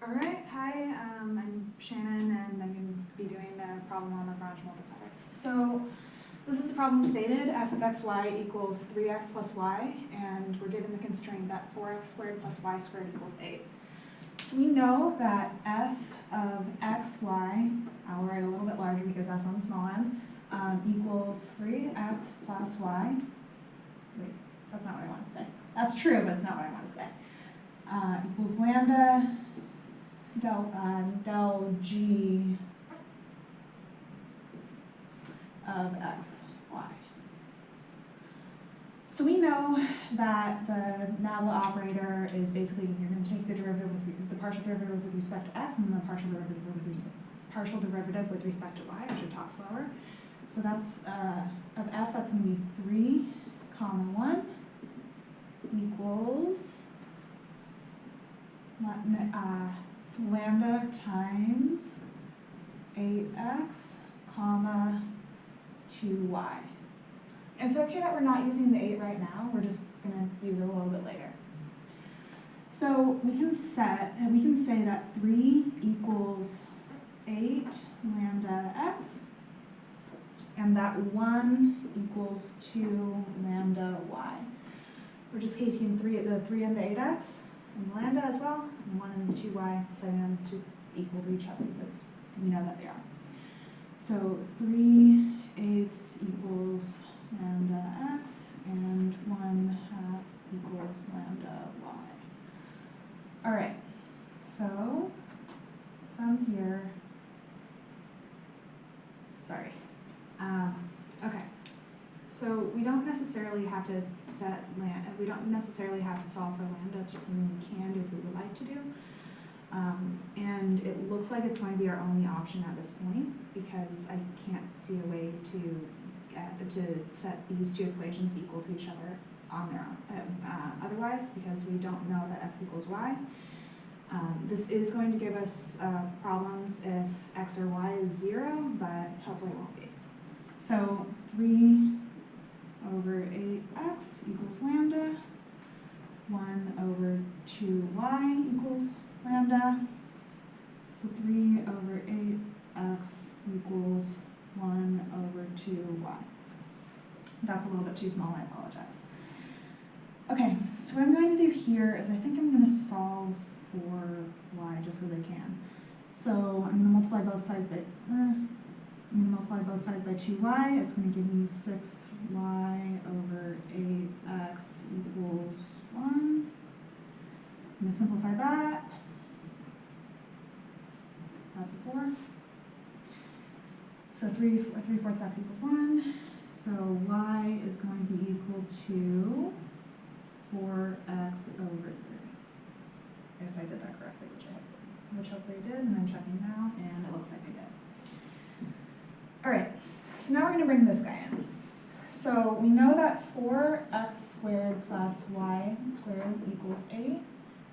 Alright, hi, I'm Shannon and I'm going to be doing a problem on Lagrange multipliers. So this is a problem stated, f of xy equals 3x plus y, and we're given the constraint that 4x squared plus y squared equals 8. So we know that f of xy, I'll write a little bit larger because that's on the small end, equals 3x plus y. Wait, that's not what I want to say. That's true, but it's not what I want to say. Equals lambda del g of x, y. So we know that the nabla operator is basically, you're going to take the derivative with the partial derivative with respect to x and then the partial derivative with respect to y. I should talk slower. So that's of f, that's going to be 3 comma 1 equals lambda times 8x comma 2y. And it's okay that we're not using the 8 right now, we're just going to use it a little bit later. So we can say that 3 equals 8 lambda x, and that 1 equals 2 lambda y. We're just taking the 3 and the 8x, and lambda as well, and 1 and 2y, setting them to equal to each other because we know that they are. So 3/8 equals lambda x, and 1/2 equals lambda y. All right, so from here, sorry. Okay, so we don't necessarily have to we don't necessarily have to solve for lambda. It's just something we can do if we would like to do. And it looks like it's going to be our only option at this point because I can't see a way to set these two equations equal to each other on their own. Otherwise, because we don't know that x equals y. This is going to give us problems if x or y is 0, but hopefully it won't be. So 3 over 8x equals lambda, 1 over 2y equals lambda, so 3 over 8x equals 1 over 2y. That's a little bit too small, I apologize. Okay, so what I'm going to do here is I think I'm going to solve for y just because I can. So I'm going to multiply both sides by 2y. It's going to give me 6y over 8x equals 1. I'm going to simplify that. That's a 4. So 3/4 x equals 1. So y is going to be equal to 4x over 3. If I did that correctly, which hopefully I did, and I'm checking now, and it looks like I did. All right, so now we're going to bring this guy in. So we know that 4x squared plus y squared equals 8.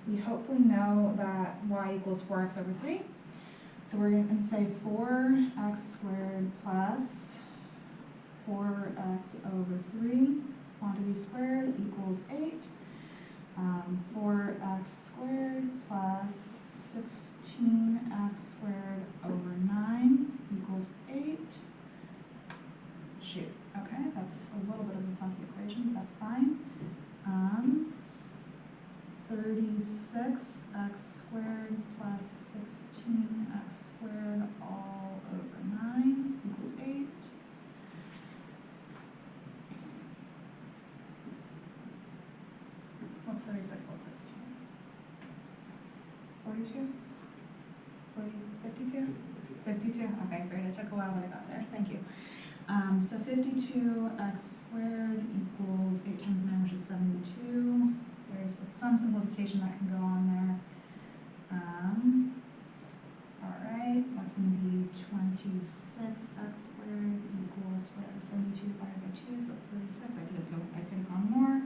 We hopefully know that y equals 4x over 3. So we're going to say 4x squared plus 4x over 3 quantity squared equals 8. 4x squared plus 16x squared over 9 equals 8. Shoot, okay, that's a little bit of a funky equation, but that's fine. 36x squared plus 16x squared all over 9 equals 8. What's 36 plus 16? 42? 52? 52? Okay, great. It took a while, but I got there. Thank you. So 52x squared equals 8 times 9, which is 72. There's some simplification that can go on there. All right, that's going to be 26x squared equals 72 divided by 2, so that's 36. I could have gone more.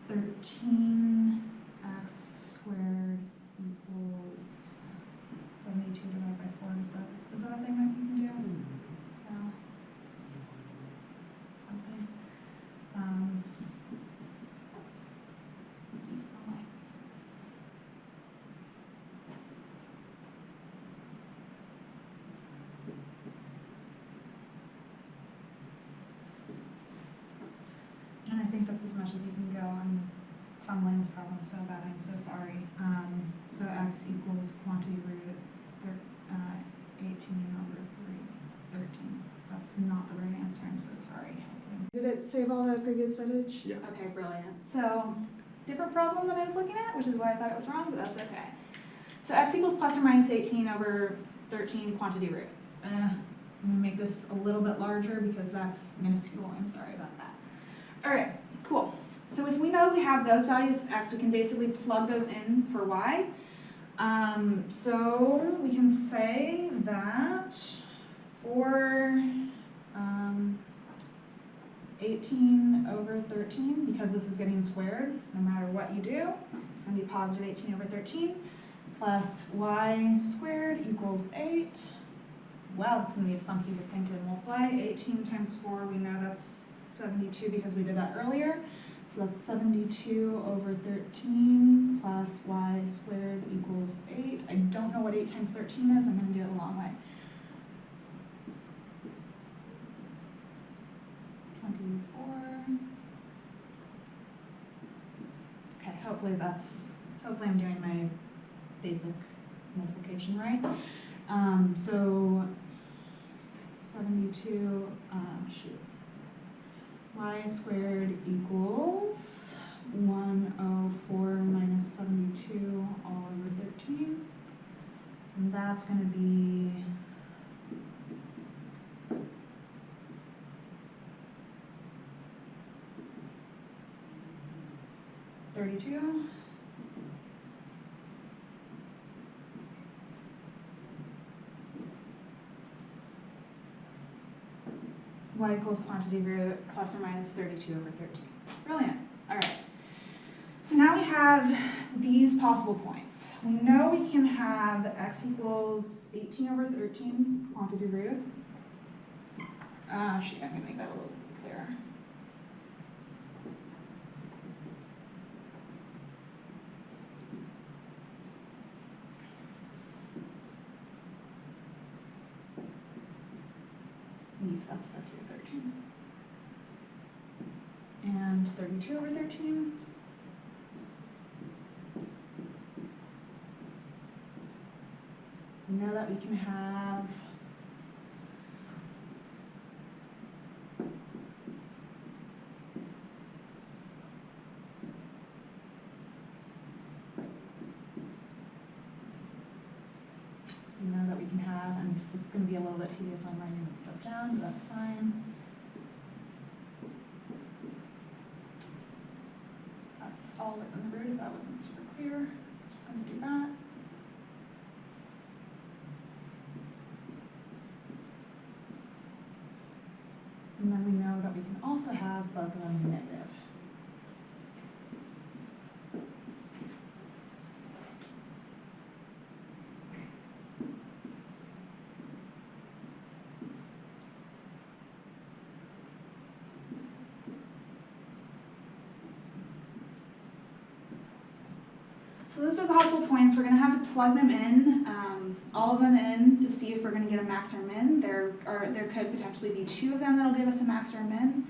13x squared equals 72 divided by 4. Is that a thing that you can do? No. Something. think that's as much as you can go. I'm fumbling this problem so bad, I'm so sorry. So x equals quantity root 18 over 13. That's not the right answer, I'm so sorry. Did it save all that previous footage? Yeah. Okay, brilliant. So, different problem that I was looking at, which is why I thought it was wrong, but that's okay. So x equals plus or minus 18 over 13 quantity root. I'm going to make this a little bit larger because that's minuscule. I'm sorry about that. All right, cool. So if we know we have those values of x, we can basically plug those in for y. So we can say that for 18 over 13, because this is getting squared, no matter what you do, it's going to be positive 18 over 13 plus y squared equals 8. Wow, that's going to be a funky thing to multiply. 18 times 4, we know that's 72 because we did that earlier. So that's 72 over 13 plus y squared equals 8. I don't know what 8 times 13 is. I'm going to do it the long way. 24. Okay, hopefully I'm doing my basic multiplication right. So 72, y squared equals 104 minus 72 all over 13. And that's going to be 32. Y equals quantity root plus or minus 32 over 13. Brilliant. All right. So now we have these possible points. We know we can have x equals 18 over 13 quantity root. Shoot, I'm going to make that a little clearer. That's supposed to be 13. And 32 over 13. We know that we can have and it's going to be a little bit tedious when I'm writing this stuff down, but that's fine. That's all within the root if that wasn't super clear. Just going to do that. And then we know that we can also have both of them negative. So those are possible points. We're going to have to plug them in, all of them in, to see if we're going to get a max or min. There could potentially be 2 of them that'll give us a max or a min,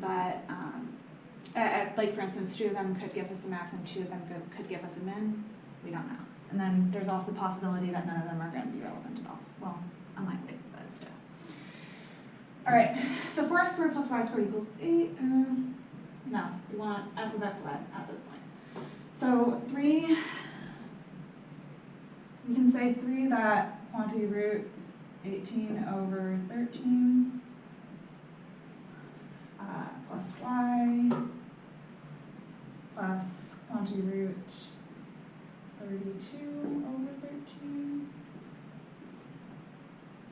but like for instance, 2 of them could give us a max and 2 of them could give us a min. We don't know. And then there's also the possibility that none of them are going to be relevant at all. Well, unlikely, but still. All right. So 4x squared plus y squared equals 8. No, we want f of x, y at this point. So 3, we can say 3 that quantity root 18 over 13 plus y plus quantity root 32 over 13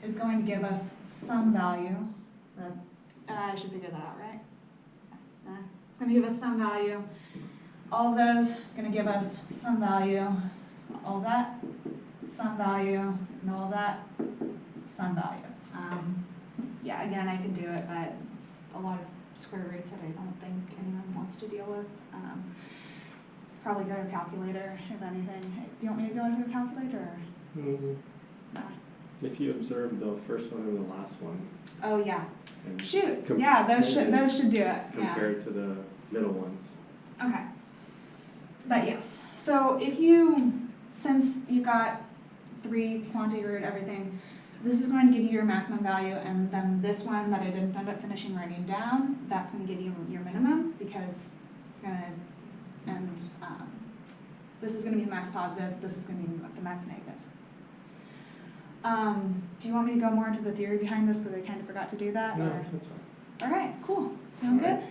is going to give us some value. That I should figure that out, right? It's going to give us some value. All of those are going to give us some value, all that, some value, and all that, some value. Yeah, again, I can do it, but it's a lot of square roots that I don't think anyone wants to deal with. Probably go to a calculator, if anything. Do you want me to go into a calculator? Mm-hmm. No. If you observe the first one and the last one. Oh, yeah. and Shoot, yeah, those should do it, yeah. compared to the middle ones. Okay. But yes, so if you, since you've got 3 quantity root everything, this is going to give you your maximum value, and then this one that I didn't end up finishing writing down, that's going to give you your minimum, because it's going to, and this is going to be the max positive, this is going to be the max negative. Do you want me to go more into the theory behind this, because I kind of forgot to do that? No, or? that's fine. All right, cool. Sound All good? right.